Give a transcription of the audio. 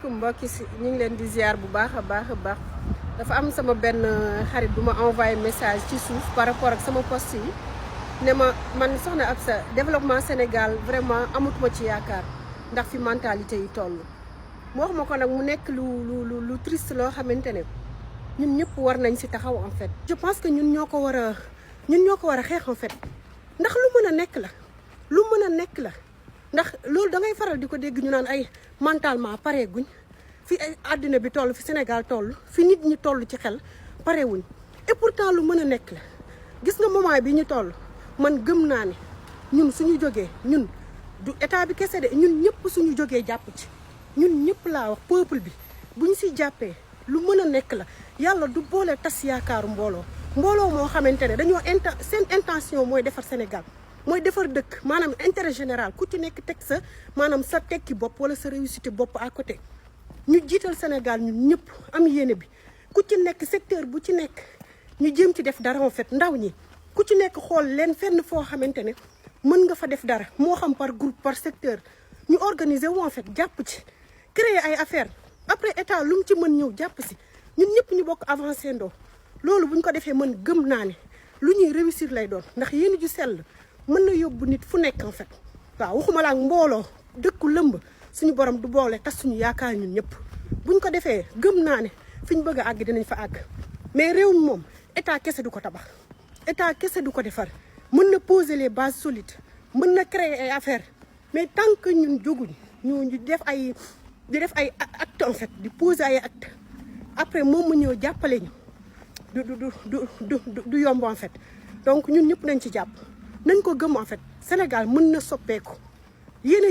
asalaamaaleykum mbokki si ñu ngi leen di ziar bu baax a baax dafa am sama benn xarit bu ma envoyé message ci suuf par rapport ak sama post yi ne ma man soxna Absa développement Sénégal vraiment amatuma ci yaakaar ndax fi mentalité yi toll. mu wax ma ko nag mu nekk lu triste loo xamante ne ñun ñëpp war nañ si taxaw en fait. je pense que ñun ñoo ko war a xeex en fait ndax lu mën a nekk la. ndax loolu da ngay faral di ko dégg ñu naan ay mentalement pare guñ fi ay àddina bi toll fi Sénégal toll fi nit ñi toll ci xel pare wuñ et pourtant lu mën a nekk la. gis nga moment bi ñu toll man gëm naa ne ñun suñu jógee ñun du état bi kese de ñun ñëpp suñu jógee jàpp ci ñun ñëpp laa wax peuple bi buñ si jàppee lu mën a nekk la. yàlla du boole tas yaakaaru mbooloo moo xamante ne dañoo seen intention mooy defar Sénégal. mooy defar dëkk maanaam intérêt général ku ci nekk teg sa maanaam sa tekki bopp wala sa réussite bopp à côté ñu jiital Sénégal ñun ñëpp am yéene bi ku ci nekk secteur bu ci nekk ñu jéem ci def dara en fait ndaw ñi ku ci nekk xool leen fenn foo xamante ne mën nga fa def dara moo xam par groupe par secteur ñu organiser wu en fait jàpp ci créer ay affaire après état lu mu ci mën ñëw jàpp si ñun ñëpp ñu bokk avancé ndoo loolu bu ñu ko defee mën gëm naa ne lu ñuy réussir lay doon ndax yéen ju sell mën na yóbbu nit fu nekk en fait waaw waxuma la ak mbooloo dëkku lëmb suñu borom du boole tas suñu yaakaar ñun ñëpp buñ ko defee gëm naa ne fi ñu bëgg a àgg dinañ fa àgg mais réew mi moom état kese du ko tabax état kese du ko defar mën na poser les bases solides mën na créer ay affaires mais tant que ñun jóguñ ñu di def ay acte en fait di poser ay acte après moom mu ñëw jàppale ñu du yomb en fait donc ñun ñëpp nañ ci jàpp. nañ ko gëm en fait Sénégal mën na soppeeku yéen